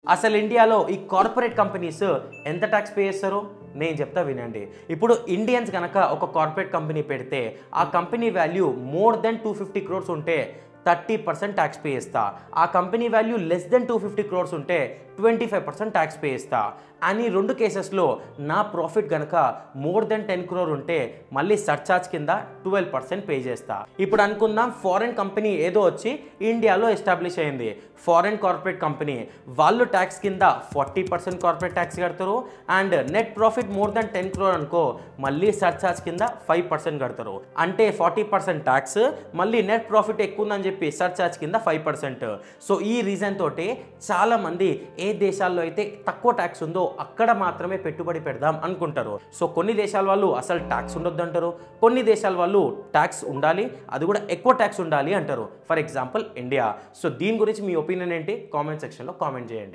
అసలు ఇండియాలో ఈ కార్పొరేట్ కంపెనీస్ ఎంత ట్యాక్స్ పే చేస్తారో నేను చెప్తా వినండి. ఇప్పుడు ఇండియన్స్ కనుక ఒక కార్పొరేట్ కంపెనీ పెడితే ఆ company value more than 250 crores ఉంటే 30% ట్యాక్స్ పే చేస్తా. ఆ company value less than 250 crores ఉంటే 25% ట్యాక్స్ పే చేస్తా. అని రెండు కేసెస్లో నా ప్రాఫిట్ కనుక మోర్ దెన్ 10 crore ఉంటే మళ్ళీ సర్చార్జ్ కింద 12% పే చేస్తా. ఇప్పుడు అనుకుందాం ఫారెన్ కంపెనీ ఏదో వచ్చి ఇండియాలో ఎస్టాబ్లిష్ అయింది. ఫారెన్ కార్పొరేట్ కంపెనీ వాళ్ళు ట్యాక్స్ కింద 40% కార్పొరేట్ ట్యాక్స్ కడతారు. And net profit more than 10 crore అనుకో మళ్ళీ సర్చార్జ్ కింద 5% కడతారు. అంటే 40% ట్యాక్స్ మళ్ళీ నెట్ ప్రాఫిట్ ఎక్కువ ఉందని చెప్పి సర్చార్జ్ కింద 5%. సో ఈ రీజన్ తోటి చాలా మంది ఏ దేశాల్లో అయితే తక్కువ ట్యాక్స్ ఉందో అక్కడ మాత్రమే పెట్టుబడి పెడదాం అనుకుంటారు. సో కొన్ని దేశాల వాళ్ళు అసలు ట్యాక్స్ ఉండొద్దు అంటారు, కొన్ని దేశాల వాళ్ళు ట్యాక్స్ ఉండాలి, అది కూడా ఎక్కువ ట్యాక్స్ ఉండాలి అంటారు. For example India. సో దీని గురించి మీ ఒపీనియన్ ఏంటి? కామెంట్ సెక్షన్లో కామెంట్ చేయండి.